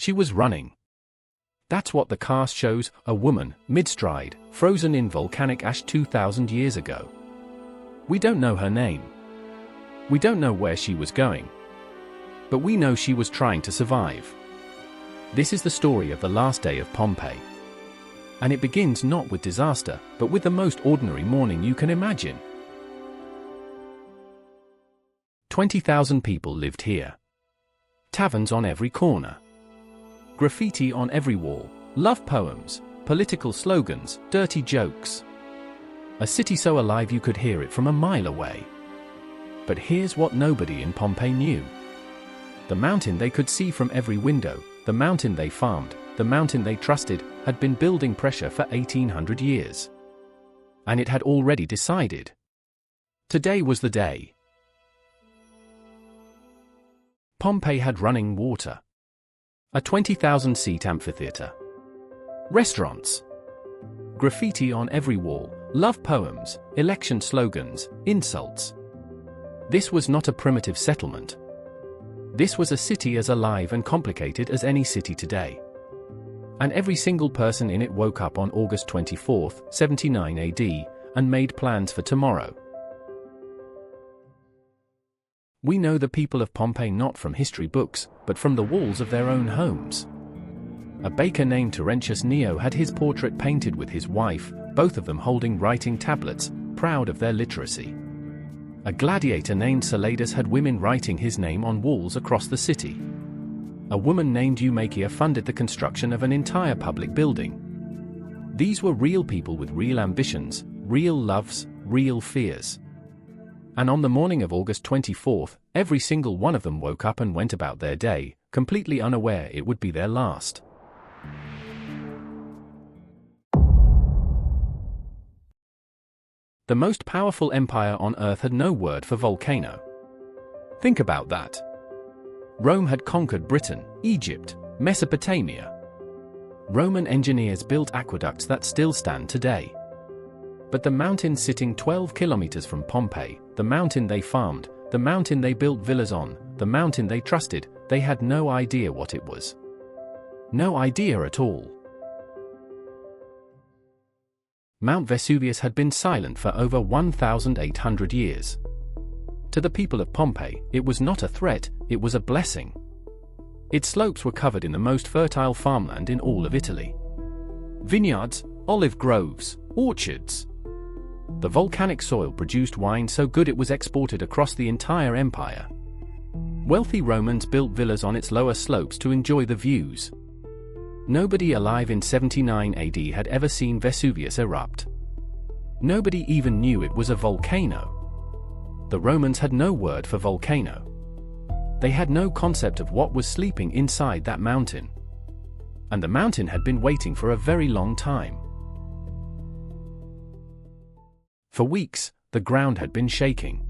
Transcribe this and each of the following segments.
She was running. That's what the cast shows, a woman, mid-stride, frozen in volcanic ash 2,000 years ago. We don't know her name. We don't know where she was going. But we know she was trying to survive. This is the story of the last day of Pompeii. And it begins not with disaster, but with the most ordinary morning you can imagine. 20,000 people lived here. Taverns on every corner. Graffiti on every wall, love poems, political slogans, dirty jokes. A city so alive you could hear it from a mile away. But here's what nobody in Pompeii knew. The mountain they could see from every window, the mountain they farmed, the mountain they trusted, had been building pressure for 1,800 years. And it had already decided. Today was the day. Pompeii had running water. A 20,000-seat amphitheater. Restaurants. Graffiti on every wall, love poems, election slogans, insults. This was not a primitive settlement. This was a city as alive and complicated as any city today. And every single person in it woke up on August 24, 79 AD, and made plans for tomorrow. We know the people of Pompeii not from history books, but from the walls of their own homes. A baker named Terentius Neo had his portrait painted with his wife, both of them holding writing tablets, proud of their literacy. A gladiator named Saladus had women writing his name on walls across the city. A woman named Eumacia funded the construction of an entire public building. These were real people with real ambitions, real loves, real fears. And on the morning of August 24th, every single one of them woke up and went about their day, completely unaware it would be their last. The most powerful empire on Earth had no word for volcano. Think about that. Rome had conquered Britain, Egypt, Mesopotamia. Roman engineers built aqueducts that still stand today. But the mountain sitting 12 kilometers from Pompeii, the mountain they farmed, the mountain they built villas on, the mountain they trusted, they had no idea what it was. No idea at all. Mount Vesuvius had been silent for over 1,800 years. To the people of Pompeii, it was not a threat, it was a blessing. Its slopes were covered in the most fertile farmland in all of Italy. Vineyards, olive groves, orchards. The volcanic soil produced wine so good it was exported across the entire empire. Wealthy Romans built villas on its lower slopes to enjoy the views. Nobody alive in 79 AD had ever seen Vesuvius erupt. Nobody even knew it was a volcano. The Romans had no word for volcano. They had no concept of what was sleeping inside that mountain. And the mountain had been waiting for a very long time. For weeks, the ground had been shaking.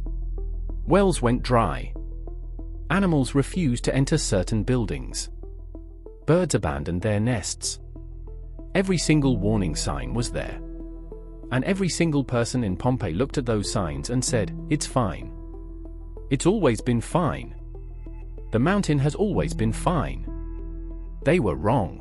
Wells went dry. Animals refused to enter certain buildings. Birds abandoned their nests. Every single warning sign was there. And every single person in Pompeii looked at those signs and said, "It's fine. It's always been fine. The mountain has always been fine." They were wrong.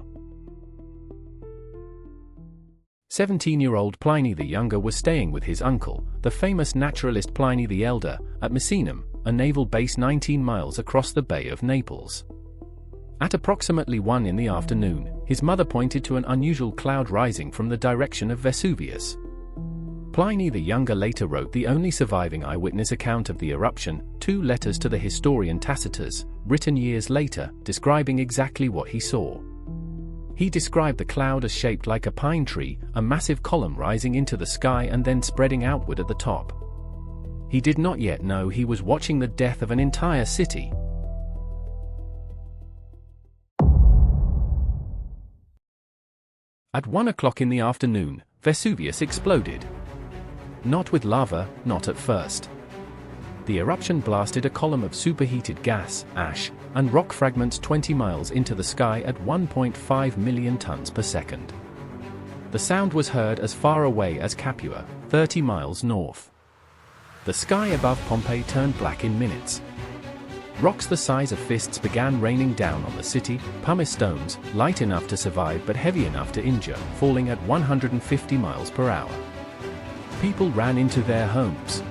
17-year-old Pliny the Younger was staying with his uncle, the famous naturalist Pliny the Elder, at Misenum, a naval base 19 miles across the Bay of Naples. At approximately 1 in the afternoon, his mother pointed to an unusual cloud rising from the direction of Vesuvius. Pliny the Younger later wrote the only surviving eyewitness account of the eruption, 2 letters to the historian Tacitus, written years later, describing exactly what he saw. He described the cloud as shaped like a pine tree, a massive column rising into the sky and then spreading outward at the top. He did not yet know he was watching the death of an entire city. At 1 o'clock in the afternoon, Vesuvius exploded. Not with lava, not at first. The eruption blasted a column of superheated gas, ash, and rock fragments 20 miles into the sky at 1.5 million tons per second. The sound was heard as far away as Capua, 30 miles north. The sky above Pompeii turned black in minutes. Rocks the size of fists began raining down on the city, pumice stones, light enough to survive but heavy enough to injure, falling at 150 miles per hour. People ran into their homes.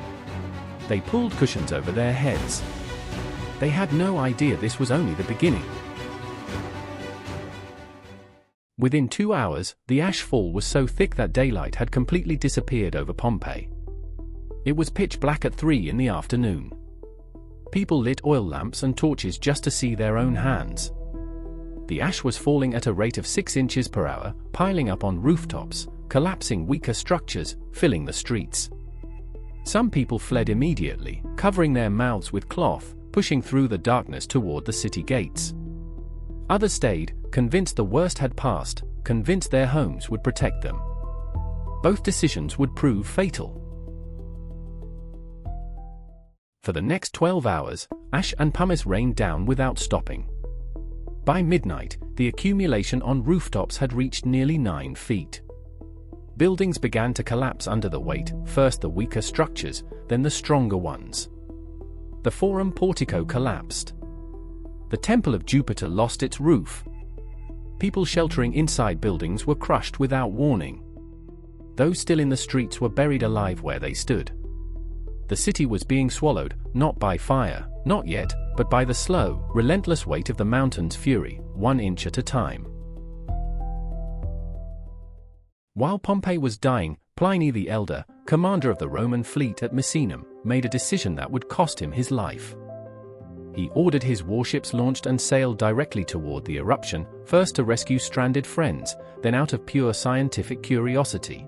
They pulled cushions over their heads. They had no idea this was only the beginning. Within 2 hours, the ash fall was so thick that daylight had completely disappeared over Pompeii. It was pitch black at 3 in the afternoon. People lit oil lamps and torches just to see their own hands. The ash was falling at a rate of 6 inches per hour, piling up on rooftops, collapsing weaker structures, filling the streets. Some people fled immediately, covering their mouths with cloth, pushing through the darkness toward the city gates. Others stayed, convinced the worst had passed, convinced their homes would protect them. Both decisions would prove fatal. For the next 12 hours, ash and pumice rained down without stopping. By midnight, the accumulation on rooftops had reached nearly 9 feet. Buildings began to collapse under the weight, first the weaker structures, then the stronger ones. The Forum portico collapsed. The Temple of Jupiter lost its roof. People sheltering inside buildings were crushed without warning. Those still in the streets were buried alive where they stood. The city was being swallowed, not by fire, not yet, but by the slow, relentless weight of the mountain's fury, 1 inch at a time. While Pompey was dying, Pliny the Elder, commander of the Roman fleet at Misenum, made a decision that would cost him his life. He ordered his warships launched and sailed directly toward the eruption, first to rescue stranded friends, then out of pure scientific curiosity.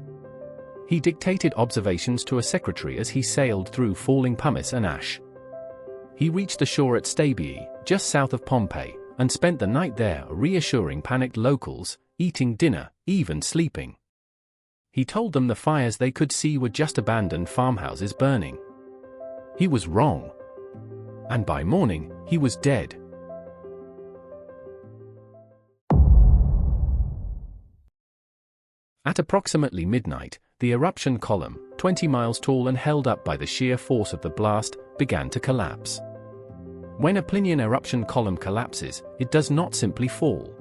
He dictated observations to a secretary as he sailed through falling pumice and ash. He reached the shore at Stabii, just south of Pompeii, and spent the night there reassuring panicked locals, eating dinner, even sleeping. He told them the fires they could see were just abandoned farmhouses burning. He was wrong. And by morning, he was dead. At approximately midnight, the eruption column, 20 miles tall and held up by the sheer force of the blast, began to collapse. When a Plinian eruption column collapses, it does not simply fall.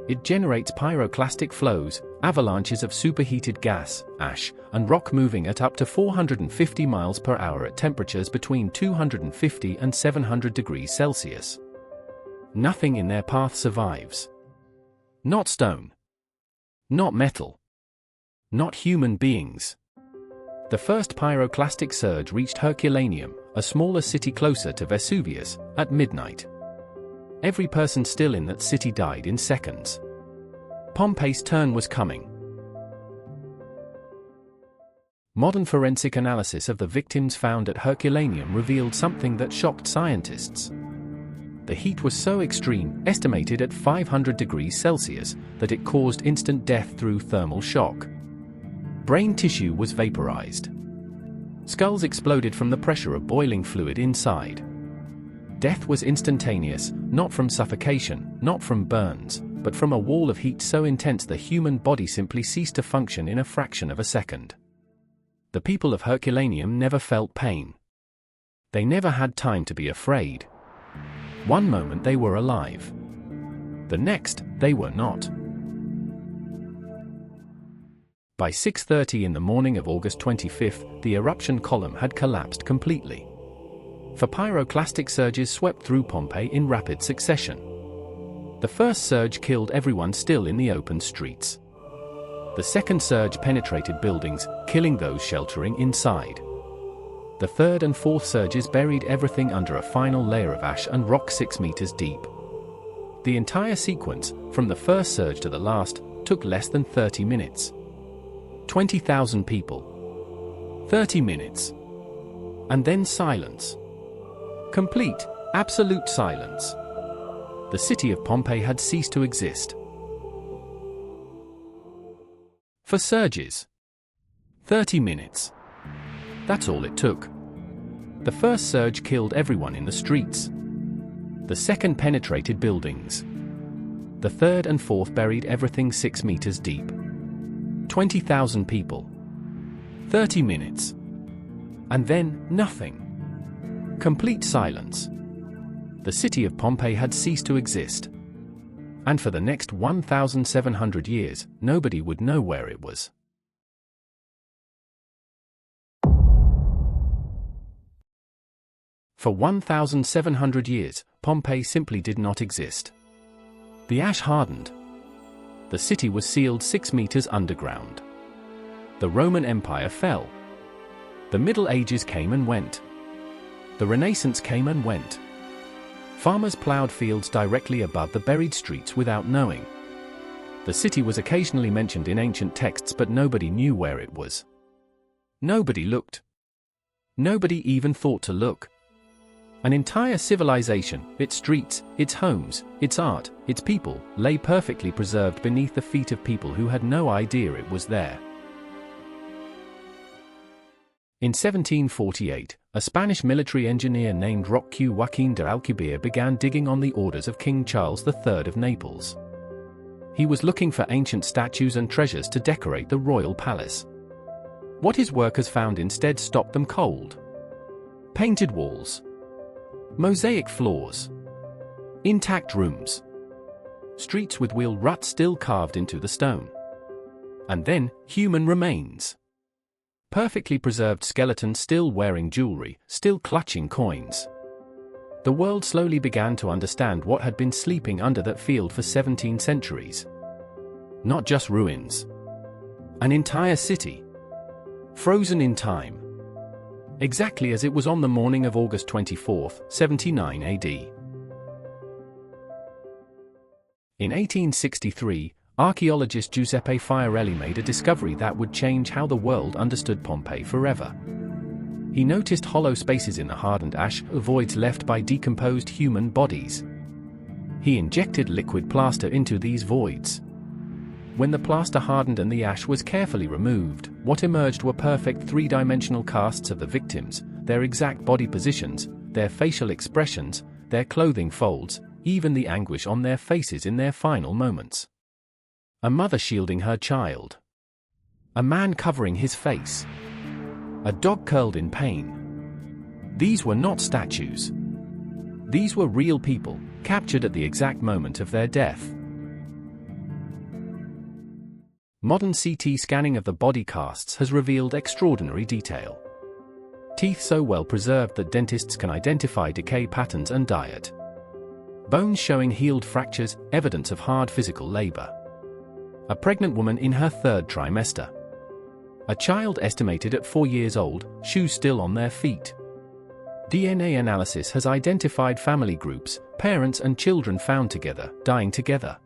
It generates pyroclastic flows, avalanches of superheated gas, ash, and rock moving at up to 450 miles per hour at temperatures between 250 and 700 degrees Celsius. Nothing in their path survives. Not stone. Not metal. Not human beings. The first pyroclastic surge reached Herculaneum, a smaller city closer to Vesuvius, at midnight. Every person still in that city died in seconds. Pompeii's turn was coming. Modern forensic analysis of the victims found at Herculaneum revealed something that shocked scientists. The heat was so extreme, estimated at 500 degrees Celsius, that it caused instant death through thermal shock. Brain tissue was vaporized. Skulls exploded from the pressure of boiling fluid inside. Death was instantaneous, not from suffocation, not from burns, but from a wall of heat so intense the human body simply ceased to function in a fraction of a second. The people of Herculaneum never felt pain. They never had time to be afraid. One moment they were alive. The next, they were not. By 6:30 in the morning of August 25, the eruption column had collapsed completely. For pyroclastic surges swept through Pompeii in rapid succession. The first surge killed everyone still in the open streets. The second surge penetrated buildings, killing those sheltering inside. The third and fourth surges buried everything under a final layer of ash and rock 6 meters deep. The entire sequence, from the first surge to the last, took less than 30 minutes. 20,000 people. 30 minutes. And then silence. Complete, absolute silence. The city of Pompeii had ceased to exist. For surges. 30 minutes. That's all it took. The first surge killed everyone in the streets. The second penetrated buildings. The third and fourth buried everything 6 meters deep. 20,000 people. 30 minutes. And then, nothing. Complete silence. The city of Pompeii had ceased to exist. And for the next 1,700 years, nobody would know where it was. For 1,700 years, Pompeii simply did not exist. The ash hardened. The city was sealed 6 meters underground. The Roman Empire fell. The Middle Ages came and went. The Renaissance came and went. Farmers plowed fields directly above the buried streets without knowing. The city was occasionally mentioned in ancient texts, but nobody knew where it was. Nobody looked. Nobody even thought to look. An entire civilization, its streets, its homes, its art, its people, lay perfectly preserved beneath the feet of people who had no idea it was there. In 1748, a Spanish military engineer named Roque Joaquín de Alcubierre began digging on the orders of King Charles III of Naples. He was looking for ancient statues and treasures to decorate the royal palace. What his workers found instead stopped them cold. Painted walls. Mosaic floors. Intact rooms. Streets with wheel ruts still carved into the stone. And then, human remains. Perfectly preserved skeletons still wearing jewelry, still clutching coins. The world slowly began to understand what had been sleeping under that field for 17 centuries. Not just ruins. An entire city. Frozen in time. Exactly as it was on the morning of August 24, 79 AD. In 1863, archaeologist Giuseppe Fiorelli made a discovery that would change how the world understood Pompeii forever. He noticed hollow spaces in the hardened ash, voids left by decomposed human bodies. He injected liquid plaster into these voids. When the plaster hardened and the ash was carefully removed, what emerged were perfect three-dimensional casts of the victims, their exact body positions, their facial expressions, their clothing folds, even the anguish on their faces in their final moments. A mother shielding her child. A man covering his face. A dog curled in pain. These were not statues. These were real people, captured at the exact moment of their death. Modern CT scanning of the body casts has revealed extraordinary detail. Teeth so well preserved that dentists can identify decay patterns and diet. Bones showing healed fractures, evidence of hard physical labor. A pregnant woman in her 3rd trimester. A child estimated at 4 years old, shoes still on their feet. DNA analysis has identified family groups, parents and children found together, dying together.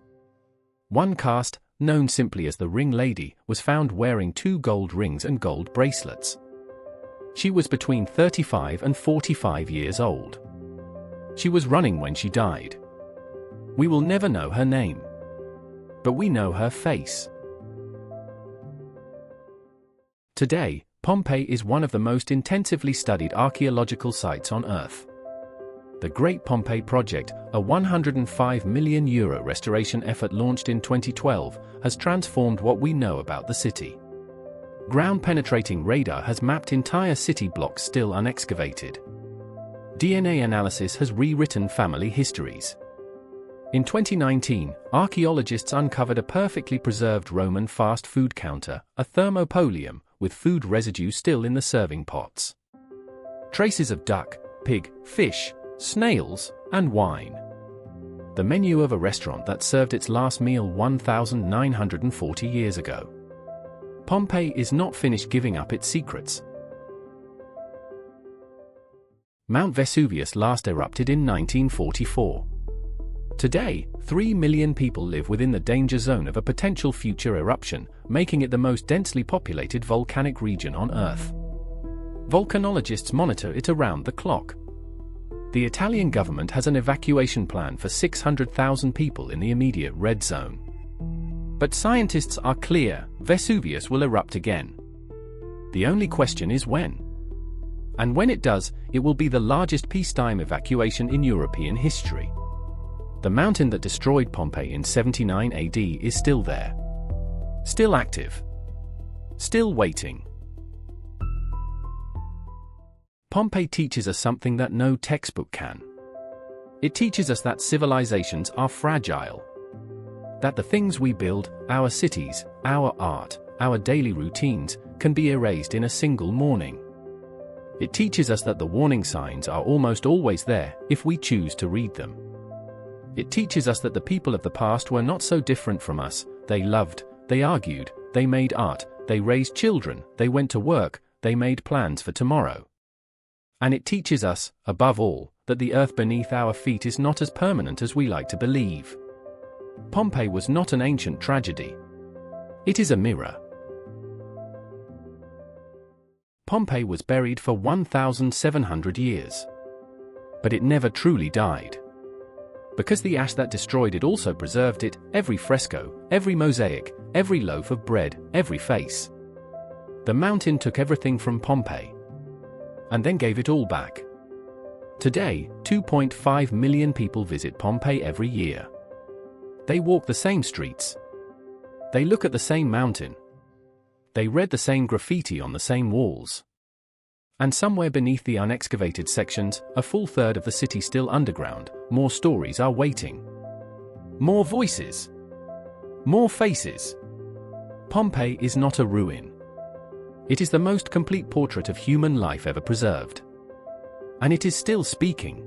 One cast, known simply as the Ring Lady, was found wearing 2 gold rings and gold bracelets. She was between 35 and 45 years old. She was running when she died. We will never know her name. But we know her face. Today, Pompeii is one of the most intensively studied archaeological sites on Earth. The Great Pompeii Project, a €105 million restoration effort launched in 2012, has transformed what we know about the city. Ground-penetrating radar has mapped entire city blocks still unexcavated. DNA analysis has rewritten family histories. In 2019, archaeologists uncovered a perfectly preserved Roman fast food counter, a thermopolium, with food residue still in the serving pots. Traces of duck, pig, fish, snails, and wine. The menu of a restaurant that served its last meal 1,940 years ago. Pompeii is not finished giving up its secrets. Mount Vesuvius last erupted in 1944. Today, 3 million people live within the danger zone of a potential future eruption, making it the most densely populated volcanic region on Earth. Volcanologists monitor it around the clock. The Italian government has an evacuation plan for 600,000 people in the immediate red zone. But scientists are clear, Vesuvius will erupt again. The only question is when. And when it does, it will be the largest peacetime evacuation in European history. The mountain that destroyed Pompeii in 79 AD is still there. Still active. Still waiting. Pompeii teaches us something that no textbook can. It teaches us that civilizations are fragile. That the things we build, our cities, our art, our daily routines, can be erased in a single morning. It teaches us that the warning signs are almost always there, if we choose to read them. It teaches us that the people of the past were not so different from us. They loved, they argued, they made art, they raised children, they went to work, they made plans for tomorrow. And it teaches us, above all, that the earth beneath our feet is not as permanent as we like to believe. Pompeii was not an ancient tragedy. It is a mirror. Pompeii was buried for 1,700 years. But it never truly died. Because the ash that destroyed it also preserved it, every fresco, every mosaic, every loaf of bread, every face. The mountain took everything from Pompeii and then gave it all back. Today, 2.5 million people visit Pompeii every year. They walk the same streets. They look at the same mountain. They read the same graffiti on the same walls. And somewhere beneath the unexcavated sections, a full third of the city still underground, more stories are waiting. More voices. More faces. Pompeii is not a ruin. It is the most complete portrait of human life ever preserved. And it is still speaking.